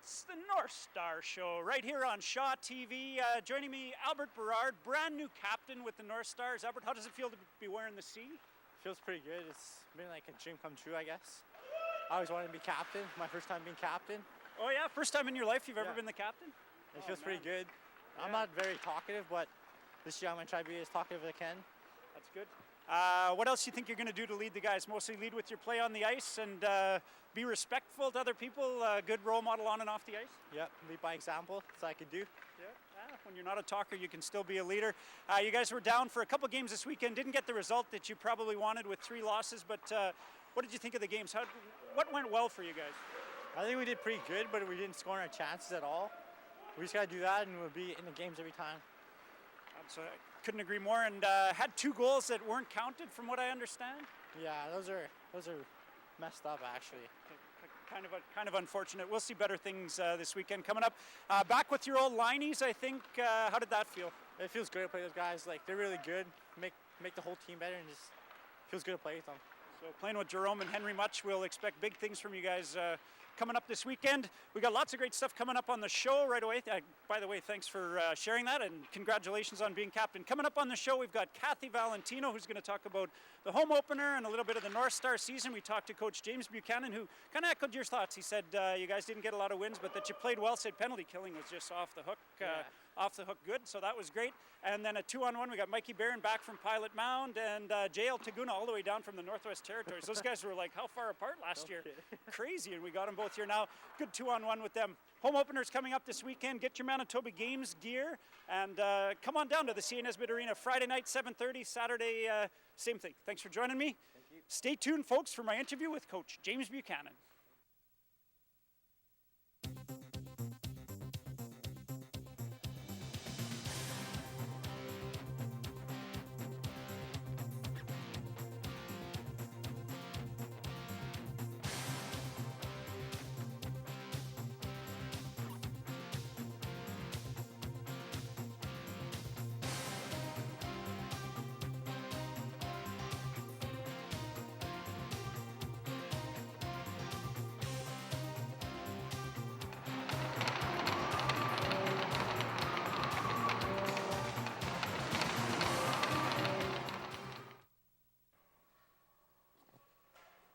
It's the Northstars Show right here on Shaw TV. Joining me, Albert Berard, brand new captain with the Northstars. Albert, how does it feel to be wearing the C? Feels pretty good. It's been like a dream come true, I guess. I always wanted to be captain. My first time being captain. Oh yeah, first time in your life you've ever been the captain? It feels pretty good. Yeah. I'm not very talkative, but this year I'm going to try to be as talkative as I can. That's good. What else do you think you're going to do to lead the guys? Mostly lead with your play on the ice and be respectful to other people, good role model on and off the ice? Yep, lead by example. That's what I could do. Yeah. When you're not a talker, you can still be a leader. You guys were down for a couple games this weekend. Didn't get the result that you probably wanted with 3 losses, but what did you think of the games? What went well for you guys? I think we did pretty good, but we didn't score on our chances at all. We just got to do that, and we'll be in the games every time. So I couldn't agree more. And had 2 goals that weren't counted, from what I understand. Yeah, those are messed up, actually. Kind of unfortunate. We'll see better things this weekend coming up. Back with your old linies, I think. How did that feel? It feels good to play with those guys. Like, they're really good. Make the whole team better, and just feels good to play with them. So playing with Jerome and Henry Much, we'll expect big things from you guys coming up this weekend. We got lots of great stuff coming up on the show right away. By the way, thanks for sharing that, and congratulations on being captain. Coming up on the show, we've got Kathy Valentino, who's going to talk about the home opener and a little bit of the North Star season. We talked to Coach James Buchanan, who kind of echoed your thoughts. He said you guys didn't get a lot of wins, but that you played well. Said penalty killing was just off the hook. Off the hook good, so that was great. And then a 2-on-1, we got Mikey Baron back from Pilot Mound and JL Tagoona all the way down from the Northwest Territories. Those guys were like how far apart last year? Crazy, and we got them both here now. Good 2-on-1 with them. Home openers coming up this weekend. Get your Manitoba Games gear and come on down to the CNSBIT Arena Friday night, 7:30, Saturday, same thing. Thanks for joining me. Thank you. Stay tuned, folks, for my interview with Coach James Buchanan.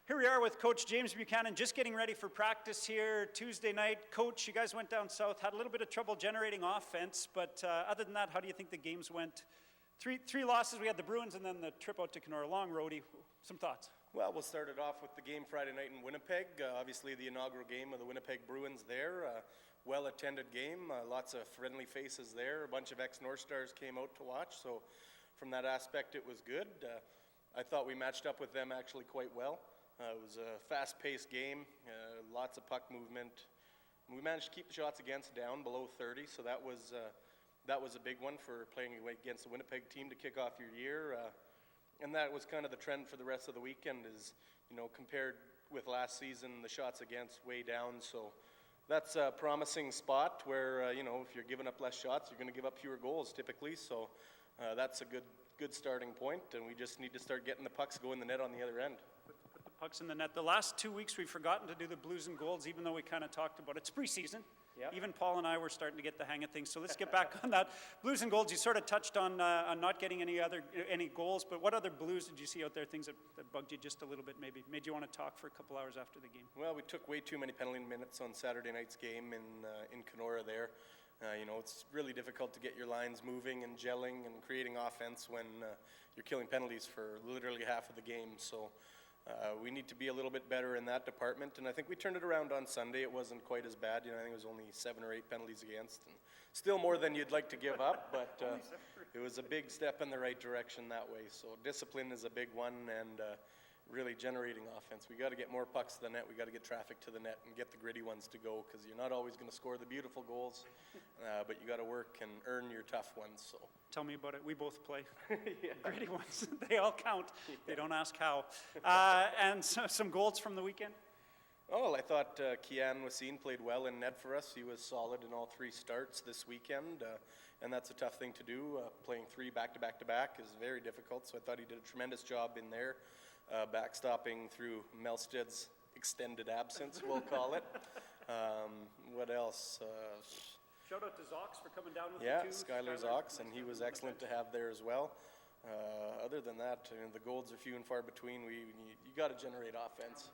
Here we are with Coach James Buchanan, just getting ready for practice here Tuesday night. Coach, you guys went down south, had a little bit of trouble generating offense, but other than that, how do you think the games went? Three losses. We had the Bruins and then the trip out to Kenora. Long roadie. Some thoughts? Well, we'll start it off with the game Friday night in Winnipeg. Obviously, the inaugural game of the Winnipeg Bruins there. Well-attended game. Lots of friendly faces there. A bunch of ex-North Stars came out to watch, so from that aspect, it was good. I thought we matched up with them actually quite well. It was a fast-paced game, lots of puck movement. We managed to keep the shots against down below 30, so that was a big one for playing against the Winnipeg team to kick off your year. And that was kind of the trend for the rest of the weekend is, compared with last season, the shots against way down. So that's a promising spot where, if you're giving up less shots, you're going to give up fewer goals typically. So that's a good starting point, and we just need to start getting the pucks go in the net on the other end. Put the pucks in the net. The last 2 weeks we've forgotten to do the blues and golds, even though we kind of talked about it. It's preseason. Yep. Even Paul and I were starting to get the hang of things. So let's get back on that. Blues and golds, you sort of touched on not getting any goals, but what other blues did you see out there, things that bugged you just a little bit, maybe made you want to talk for a couple hours after the game? Well, we took way too many penalty minutes on Saturday night's game in Kenora there. It's really difficult to get your lines moving and gelling and creating offense when you're killing penalties for literally half of the game. So we need to be a little bit better in that department, and I think we turned it around on Sunday. It wasn't quite as bad. I think it was only 7 or 8 penalties against, and still more than you'd like to give up, but it was a big step in the right direction that way. So discipline is a big one, and really generating offense. We got to get more pucks to the net. We got to get traffic to the net and get the gritty ones to go, because you're not always going to score the beautiful goals, but you got to work and earn your tough ones. So tell me about it. We both play gritty ones. They all count. Yeah. They don't ask how. And so, some goals from the weekend. Oh, I thought Kian Wassine played well in net for us. He was solid in all 3 starts this weekend, and that's a tough thing to do. Playing 3 back-to-back is very difficult, so I thought he did a tremendous job in there, backstopping through Melsted's extended absence, we'll call it. What else? Shout out to Zox for coming down with Yeah, you too. Skylar Zox, and he was excellent to have there as well. Other than that, the golds are few and far between. You got to generate offense.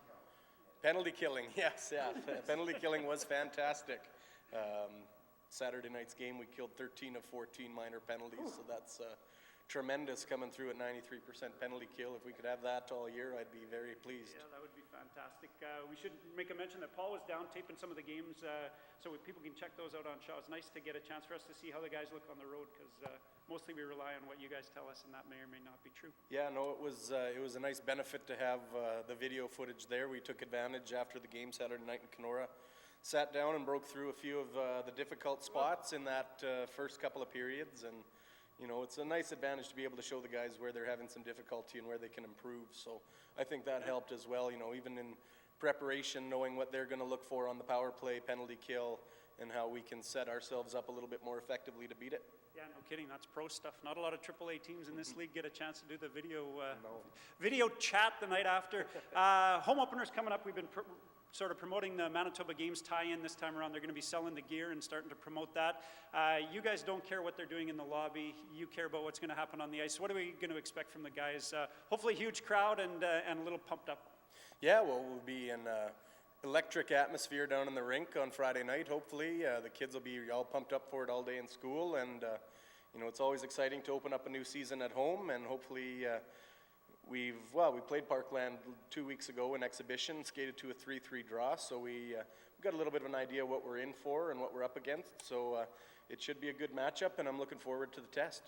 Penalty killing, yes, yeah. Penalty killing was fantastic. Saturday night's game, we killed 13 of 14 minor penalties, so that's tremendous coming through at 93% penalty kill. If we could have that all year, I'd be very pleased. Yeah, that would be fantastic. We should make a mention that Paul was down taping some of the games, so people can check those out on Shaw. It's nice to get a chance for us to see how the guys look on the road, because mostly we rely on what you guys tell us, and that may or may not be true. Yeah, no, it was a nice benefit to have the video footage there. We took advantage after the game Saturday night in Kenora. Sat down and broke through a few of the difficult spots in that first couple of periods, and it's a nice advantage to be able to show the guys where they're having some difficulty and where they can improve. So I think that helped as well, even in preparation, knowing what they're going to look for on the power play, penalty kill, and how we can set ourselves up a little bit more effectively to beat it. Yeah, no kidding. That's pro stuff. Not a lot of AAA teams in this league get a chance to do the video chat the night after. Home opener's coming up. We've been sort of promoting the Manitoba Games tie-in this time around. They're going to be selling the gear and starting to promote that. You guys don't care what they're doing in the lobby. You care about what's going to happen on the ice. What are we going to expect from the guys? Hopefully a huge crowd and a little pumped up. Yeah, well, we'll be in electric atmosphere down in the rink on Friday night, hopefully. The kids will be all pumped up for it all day in school, and it's always exciting to open up a new season at home, and hopefully we played Parkland 2 weeks ago in exhibition, skated to a 3-3 draw, so we got a little bit of an idea what we're in for and what we're up against, so it should be a good matchup, and I'm looking forward to the test.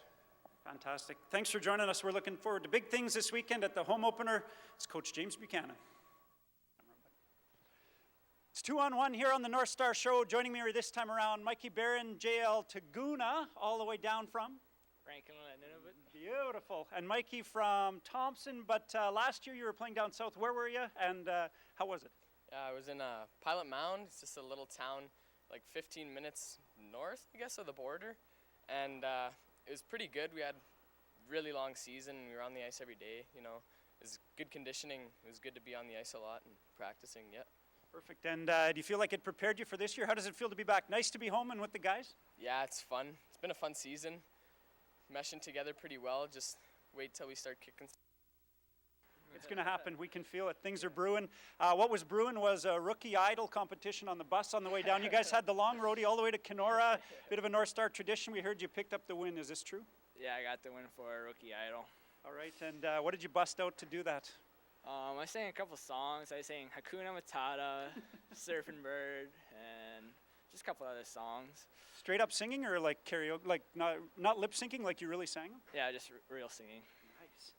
Fantastic. Thanks for joining us. We're looking forward to big things this weekend at the home opener. It's Coach James Buchanan. It's 2-on-1 here on the Northstars Show. Joining me this time around, Mikey Baron, JL Tagoona, all the way down from? Rankin, Nunavut. Beautiful. And Mikey from Thompson, but last year you were playing down south. Where were you, and how was it? I was in Pilot Mound. It's just a little town, like 15 minutes north, I guess, of the border. And it was pretty good. We had really long season. We were on the ice every day, It was good conditioning. It was good to be on the ice a lot and practicing, yeah. Perfect. And do you feel like it prepared you for this year? How does it feel to be back? Nice to be home and with the guys? Yeah, it's fun. It's been a fun season. Meshing together pretty well. Just wait till we start kicking. It's going to happen. We can feel it. Things are brewing. What was brewing was a rookie idol competition on the bus on the way down. You guys had the long roadie all the way to Kenora. Bit of a North Star tradition. We heard you picked up the win. Is this true? Yeah, I got the win for Rookie Idol. All right. And what did you bust out to do that? I sang a couple songs. I sang Hakuna Matata, Surfing Bird, and just a couple other songs. Straight up singing or like karaoke, like not lip syncing, like you really sang them? Yeah, just real singing.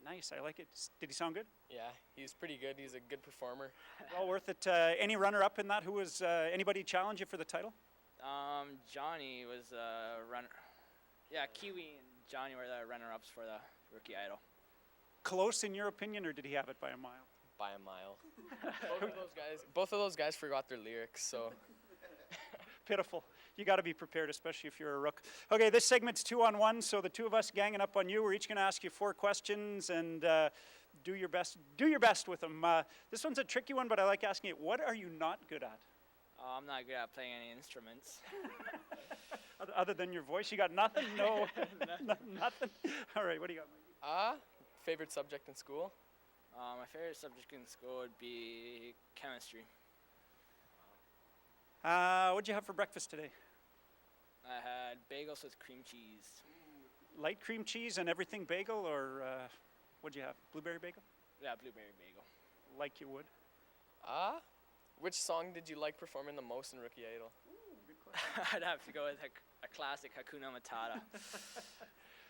Nice. I like it. Did he sound good? Yeah, he's pretty good. He's a good performer. Well worth it. Any runner-up in that? Who was anybody challenge you for the title? Johnny was a runner. Yeah, Kiwi and Johnny were the runner-ups for the Rookie Idol. Close in your opinion, or did he have it by a mile? By a mile. Both of those guys forgot their lyrics, so. Pitiful. You got to be prepared, especially if you're a rook. Okay, this segment's 2-on-1, so the two of us ganging up on you. We're each going to ask you 4 questions, and do your best with them. This one's a tricky one, but I like asking it. What are you not good at? I'm not good at playing any instruments. Other than your voice, you got nothing? No, nothing. All right, what do you got, Mikey? Favorite subject in school? My favorite subject in school would be chemistry. What'd you have for breakfast today? I had bagels with cream cheese. Light cream cheese and everything bagel, or what'd you have? Blueberry bagel? Yeah, blueberry bagel. Like you would? Which song did you like performing the most in Rookie Idol? Good question. I'd have to go with a classic Hakuna Matata.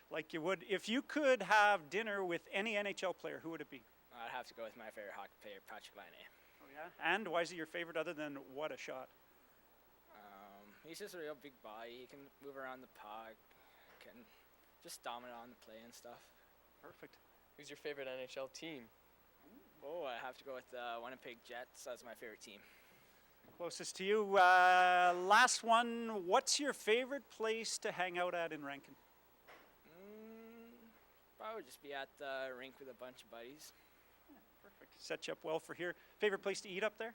Like you would. If you could have dinner with any NHL player, who would it be? I'd have to go with my favorite hockey player, Patrick Laine. Oh, yeah? And why is he your favorite other than what a shot? He's just a real big body. He can move around the puck, can just dominate on the play and stuff. Perfect. Who's your favorite NHL team? Oh, I have to go with the Winnipeg Jets. That's my favorite team. Closest to you. Last one. What's your favorite place to hang out at in Rankin? Probably just be at the rink with a bunch of buddies. Yeah, perfect. Set you up well for here. Favorite place to eat up there?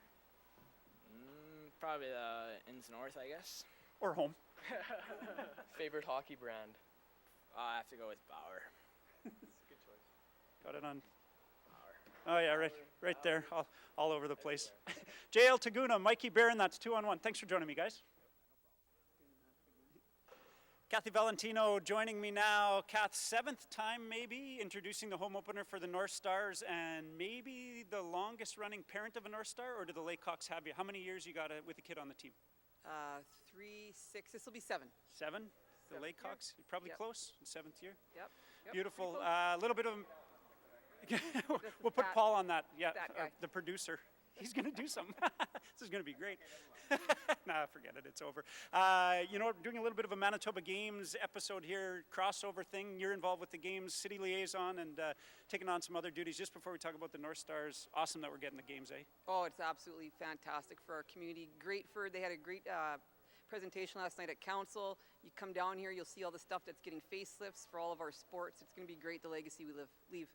Probably the Ins North, I guess. Or home. Favorite hockey brand? I have to go with Bauer. Got it on. Oh yeah, right there, all over the place. JL Tagoona, Mikey Baron, that's 2-on-1. Thanks for joining me, guys. Kathy Valentino joining me now. Kath, 7th time maybe introducing the home opener for the Northstars, and maybe the longest running parent of a North Star, or do the Laycocks have you? How many years you got with a kid on the team? 3, 6, this will be 7. 7? The Laycocks, you're probably Yep. close, 7th year. Yep. Beautiful. pretty A little bit of. We'll put Pat. Paul on that. Yeah, That guy. the producer. He's going to do something. This is going to be great. Nah, forget it. It's over. You know, doing a little bit of a Manitoba Games episode here, crossover thing. You're involved with the Games City Liaison and taking on some other duties. Just before we talk about the North Stars, awesome that we're getting the games, eh? Oh, it's absolutely fantastic for our community. They had a great presentation last night at council. You come down here, you'll see all the stuff that's getting facelifts for all of our sports. It's going to be great, the legacy we leave.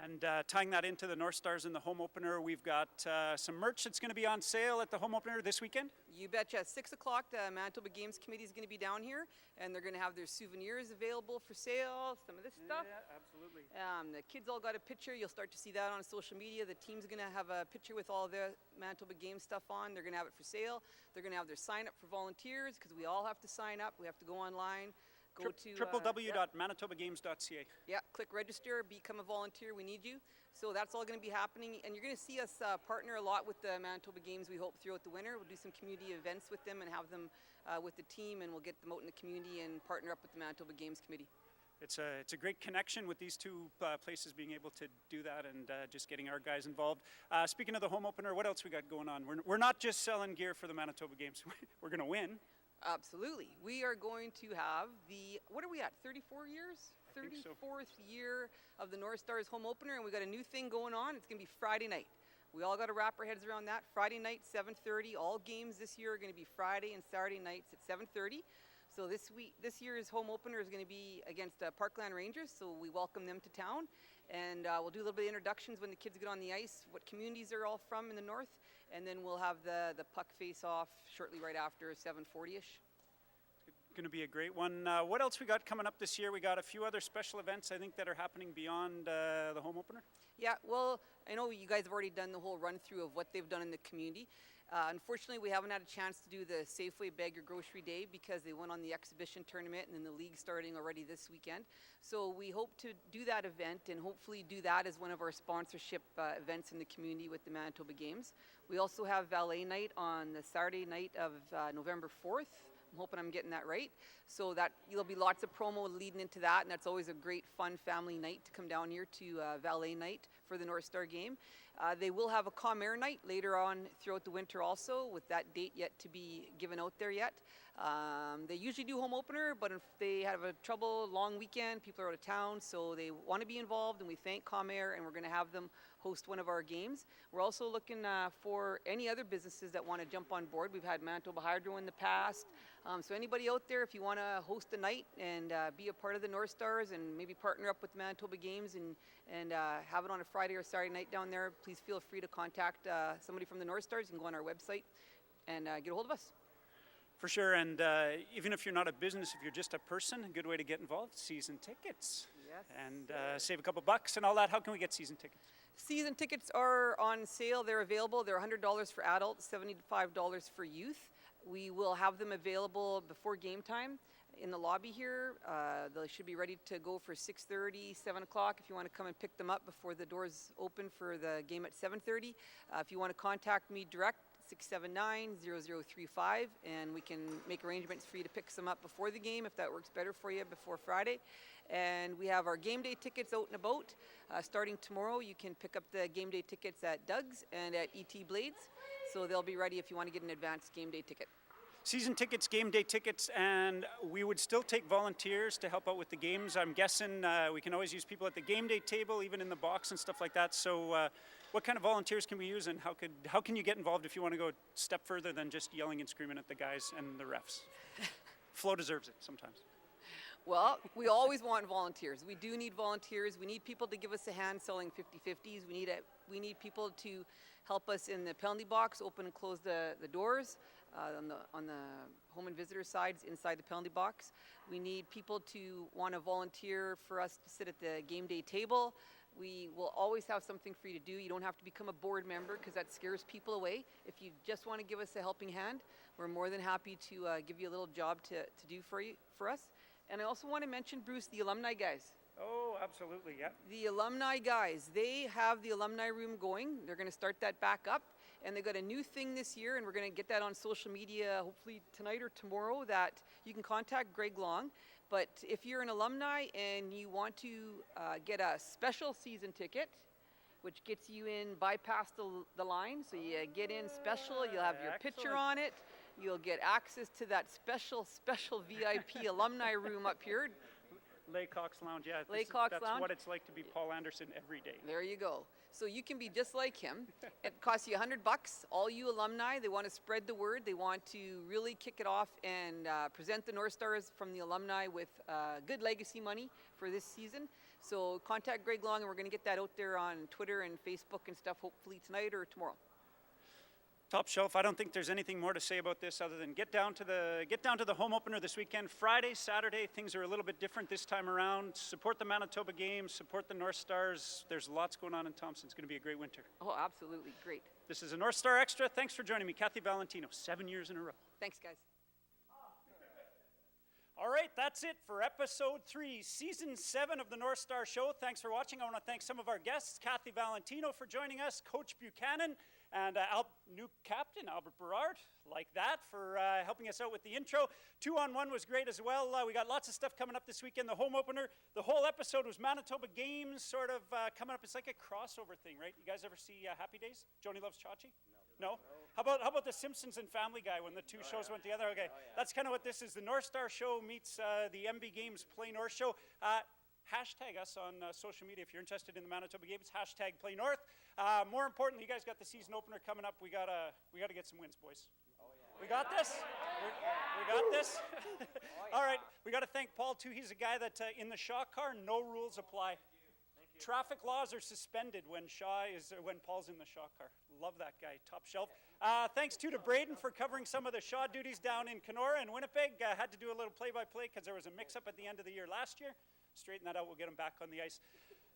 And tying that into the North Stars in the home opener, we've got some merch that's going to be on sale at the home opener this weekend. You betcha. At 6 o'clock, the Manitoba Games Committee is going to be down here, and they're going to have their souvenirs available for sale, some of this stuff. Yeah, absolutely. The kids all got a picture. You'll start to see that on social media. The team's going to have a picture with all the Manitoba Games stuff on. They're going to have it for sale. They're going to have their sign up for volunteers, because we all have to sign up. We have to go online. Go to www.manitobagames.ca. Yeah, click register, become a volunteer. We need you. So that's all going to be happening, and you're going to see us partner a lot with the Manitoba Games. We hope throughout the winter we'll do some community events with them and have them with the team, and we'll get them out in the community and partner up with the Manitoba Games Committee. It's a great connection with these two places being able to do that, and just getting our guys involved. Speaking of the home opener, what else we got going on? We're not just selling gear for the Manitoba Games. We're going to win. Absolutely. We are going to have what are we at, 34 years? I think so. 34th year of the North Stars home opener, and we got a new thing going on. It's going to be Friday night. We all got to wrap our heads around that. Friday night, 7:30. All games this year are going to be Friday and Saturday nights at 7:30. So this year's home opener is going to be against Parkland Rangers, so we welcome them to town. And we'll do a little bit of introductions when the kids get on the ice, what communities they're all from in the north, and then we'll have the puck face-off shortly right after 7:40ish. Going to be a great one. What else we got coming up this year? We got a few other special events, I think, that are happening beyond the home opener. Yeah, well, I know you guys have already done the whole run-through of what they've done in the community. Unfortunately, we haven't had a chance to do the Safeway Bag Your Grocery Day because they went on the exhibition tournament and then the league starting already this weekend. So we hope to do that event and hopefully do that as one of our sponsorship events in the community with the Manitoba Games. We also have Valet Night on the Saturday night of November 4th. I'm hoping I'm getting that right. So there'll be lots of promo leading into that, and that's always a great, fun family night to come down here to Valet Night for the North Star game. They will have a Comair night later on throughout the winter also, with that date yet to be given out there yet. They usually do home opener, but if they have a long weekend, people are out of town, so they want to be involved, and we thank Comair, and we're going to have them host one of our games. We're also looking for any other businesses that want to jump on board. We've had Manitoba Hydro in the past. So anybody out there, if you want to host a night and be a part of the North Stars and maybe partner up with the Manitoba Games and have it on a Friday or Saturday night down there, please feel free to contact somebody from the North Stars. You can go on our website and get a hold of us. For sure, and even if you're not a business, if you're just a person, a good way to get involved, season tickets. Yes. And save a couple bucks and all that. How can we get season tickets? Season tickets are on sale. They're available. They're $100 for adults, $75 for youth. We will have them available before game time in the lobby here. They should be ready to go for 6:30, 7 o'clock if you want to come and pick them up before the doors open for the game at 7:30. If you want to contact me direct, 679-0035, and we can make arrangements for you to pick some up before the game if that works better for you before Friday. And we have our game day tickets out and about. Starting tomorrow, you can pick up the game day tickets at Doug's and at ET Blades. So they'll be ready if you want to get an advanced game day ticket. Season tickets, game day tickets, and we would still take volunteers to help out with the games. I'm guessing we can always use people at the game day table, even in the box and stuff like that. So what kind of volunteers can we use, and how can you get involved if you want to go a step further than just yelling and screaming at the guys and the refs? Flo deserves it sometimes. Well, we always want volunteers. We do need volunteers. We need people to give us a hand selling 50-50s. We need people to help us in the penalty box, open and close the doors. on the home and visitor sides inside the penalty box. We need people to want to volunteer for us to sit at the game day table. We will always have something for you to do. You don't have to become a board member because that scares people away. If you just want to give us a helping hand, we're more than happy to give you a little job to do for us. And I also want to mention, Bruce, the alumni guys. Oh, absolutely, yeah. The alumni guys, they have the alumni room going. They're going to start that back up. And they've got a new thing this year, and we're going to get that on social media hopefully tonight or tomorrow, that you can contact Greg Long. But if you're an alumni and you want to get a special season ticket, which gets you in, bypass the line, so you get in special, you'll have your picture on it, you'll get access to that special VIP alumni room up here. Laycock's Lounge, yeah. Laycock's That's Lounge. what it's like to be Paul Anderson every day. There you go. So you can be just like him. It costs you $100. All you alumni, they want to spread the word. They want to really kick it off and present the North Stars from the alumni with good legacy money for this season. So contact Greg Long, and we're going to get that out there on Twitter and Facebook and stuff hopefully tonight or tomorrow. Top shelf. I don't think there's anything more to say about this other than get down to the home opener this weekend. Friday, Saturday, things are a little bit different this time around. Support the Manitoba Games, support the North Stars. There's lots going on in Thompson. It's going to be a great winter. Oh, absolutely. Great. This is a North Star Extra. Thanks for joining me, Kathy Valentino. 7 years in a row. Thanks, guys. All right, that's it for episode 3, season 7 of the North Star Show. Thanks for watching. I want to thank some of our guests, Kathy Valentino for joining us, Coach Buchanan, and new captain, Albert Berard, like that, for helping us out with the intro. 2-on-1 was great as well. We got lots of stuff coming up this weekend. The home opener, the whole episode was Manitoba Games sort of coming up. It's like a crossover thing, right? You guys ever see Happy Days? Joni Loves Chachi? No? How about The Simpsons and Family Guy when the two shows went together? Okay, that's kind of what this is. The North Star Show meets the MB Games Play North Show. Hashtag us on social media if you're interested in the Manitoba Games. Hashtag Play North. More importantly, you guys got the season opener coming up. We gotta get some wins, boys. We got this? We got this? All right, we got to thank Paul, too. He's a guy that in the Shaw car, no rules apply. Traffic laws are suspended when Paul's in the Shaw car. Love that guy, top shelf. Thanks, too, to Braden for covering some of the Shaw duties down in Kenora and Winnipeg. Had to do a little play-by-play because there was a mix-up at the end of the year last year. Straighten that out, we'll get him back on the ice.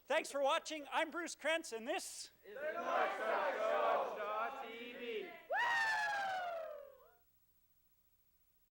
Thanks for watching. I'm Bruce Krentz, and this is the Northstars Show.